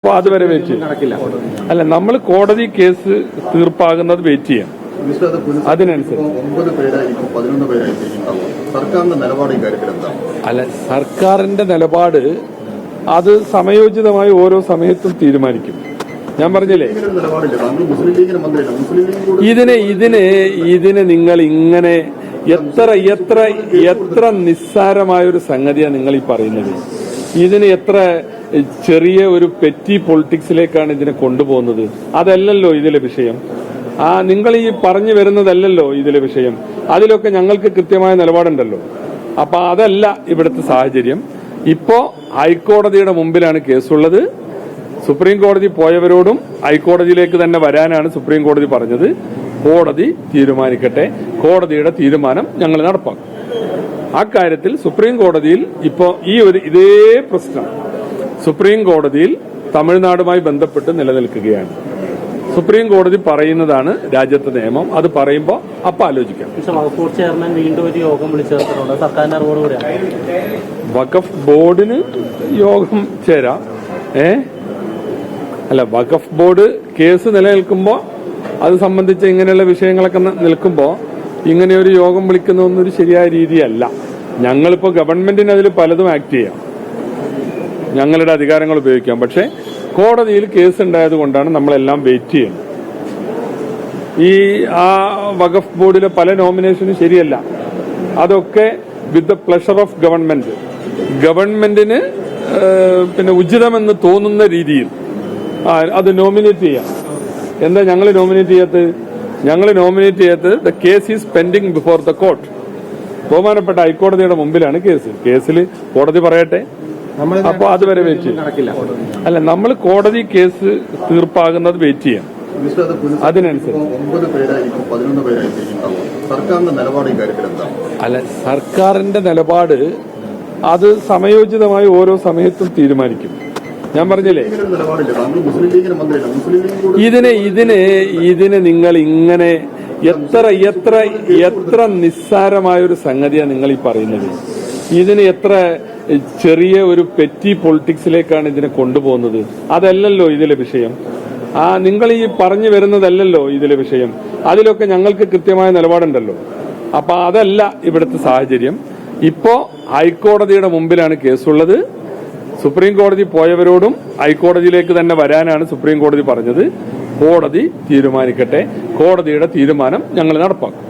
അപ്പോൾ അതുവരെ വെയിറ്റ് ചെയ്യും. അല്ല, നമ്മൾ കോടതി കേസ് തീർപ്പാകുന്നത് വെയിറ്റ് ചെയ്യാം. അതിനനുസരിച്ച് അല്ല, സർക്കാരിന്റെ നിലപാട് അത് സമയോചിതമായി ഓരോ സമയത്തും തീരുമാനിക്കും. ഞാൻ പറഞ്ഞില്ലേ, ഇതിന് നിങ്ങൾ ഇങ്ങനെ എത്ര നിസ്സാരമായൊരു സംഗതിയാണ് നിങ്ങൾ ഈ പറയുന്നത്. ഇതിന് എത്ര ചെറിയ ഒരു പെറ്റി പൊളിറ്റിക്സിലേക്കാണ് ഇതിനെ കൊണ്ടുപോകുന്നത്. അതല്ലല്ലോ ഇതിലെ വിഷയം. നിങ്ങൾ ഈ പറഞ്ഞു വരുന്നതല്ലല്ലോ ഇതിലെ വിഷയം. അതിലൊക്കെ ഞങ്ങൾക്ക് കൃത്യമായ നിലപാടുണ്ടല്ലോ. അപ്പൊ അതല്ല ഇവിടുത്തെ സാഹചര്യം. ഇപ്പോ ഹൈക്കോടതിയുടെ മുമ്പിലാണ് കേസുള്ളത്. സുപ്രീം കോടതി പോയവരോടും ഹൈക്കോടതിയിലേക്ക് തന്നെ വരാനാണ് സുപ്രീം കോടതി പറഞ്ഞത്. കോടതി തീരുമാനിക്കട്ടെ, കോടതിയുടെ തീരുമാനം ഞങ്ങൾ നടപ്പാക്കും. അക്കാര്യത്തിൽ സുപ്രീം കോടതിയിൽ ഇപ്പോ ഇതേ പ്രശ്നം സുപ്രീം കോടതിയിൽ തമിഴ്നാടുമായി ബന്ധപ്പെട്ട് നിലനിൽക്കുകയാണ്. സുപ്രീം കോടതി പറയുന്നതാണ് രാജ്യത്തെ നിയമം. അത് പറയുമ്പോൾ ആലോചിക്കാം. ചെയർമാൻ വീണ്ടും ഒരു യോഗം വിളിച്ചേർത്തിട്ടുണ്ട്. സർക്കാരിന്റെ അറിവോടുകൂടിയാണ് വഖഫ് ബോർഡിന് യോഗം ചേരാം. അല്ല, വഖഫ് ബോർഡ് കേസ് നിലനിൽക്കുമ്പോൾ അത് സംബന്ധിച്ച് ഇങ്ങനെയുള്ള വിഷയങ്ങളൊക്കെ നിൽക്കുമ്പോൾ ഇങ്ങനെയൊരു യോഗം വിളിക്കുന്നതൊന്നൊരു ശരിയായ രീതിയല്ല. ഞങ്ങളിപ്പോ ഗവൺമെന്റിന് അതിൽ പലതും ആക്ട് ചെയ്യാം, ഞങ്ങളുടെ അധികാരങ്ങൾ ഉപയോഗിക്കാം. പക്ഷെ കോടതിയിൽ കേസ് ഉണ്ടായത് കൊണ്ടാണ് നമ്മളെല്ലാം വെയിറ്റ് ചെയ്യുന്നത്. വഖഫ് ബോർഡിലെ പല നോമിനേഷനും ശരിയല്ല. അതൊക്കെ വിത്ത് ദ പ്ലഷർ ഓഫ് ഗവൺമെന്റിന് പിന്നെ ഉചിതമെന്ന് തോന്നുന്ന രീതിയിൽ അത് നോമിനേറ്റ് ചെയ്യാം. എന്താ ഞങ്ങൾ നോമിനേറ്റ് ചെയ്യാത്തത്? The case is pending before the court. ബഹുമാനപ്പെട്ട ഹൈക്കോടതിയുടെ മുമ്പിലാണ് കേസിൽ കോടതി പറയട്ടെ. അപ്പൊ അതുവരെ വെയിറ്റ് ചെയ്യും. അല്ല, നമ്മൾ കോടതി കേസ് തീർപ്പാകുന്നത് വെയിറ്റ് ചെയ്യാം. അതിനനുസരിച്ച് അല്ല, സർക്കാരിന്റെ നിലപാട് അത് സമയോചിതമായി ഓരോ സമയത്തും തീരുമാനിക്കും. ഞാൻ പറഞ്ഞില്ലേ, ഇതിന് നിങ്ങൾ ഇങ്ങനെ എത്ര നിസ്സാരമായൊരു സംഗതിയാണ് നിങ്ങൾ ഈ പറയുന്നത്. ഇതിന് എത്ര ചെറിയ ഒരു പെറ്റി പൊളിറ്റിക്സിലേക്കാണ് ഇതിനെ കൊണ്ടുപോകുന്നത്. അതല്ലല്ലോ ഇതിലെ വിഷയം. നിങ്ങൾ ഈ പറഞ്ഞു വരുന്നതല്ലല്ലോ ഇതിലെ വിഷയം. അതിലൊക്കെ ഞങ്ങൾക്ക് കൃത്യമായ നിലപാടുണ്ടല്ലോ. അപ്പൊ അതല്ല ഇവിടുത്തെ സാഹചര്യം. ഇപ്പോ ഹൈക്കോടതിയുടെ മുമ്പിലാണ് കേസുള്ളത്. സുപ്രീം കോടതി പോയവരോടും ഹൈക്കോടതിയിലേക്ക് തന്നെ വരാനാണ് സുപ്രീം കോടതി പറഞ്ഞത്. കോടതി തീരുമാനിക്കട്ടെ, കോടതിയുടെ തീരുമാനം ഞങ്ങൾ നടപ്പാക്കും.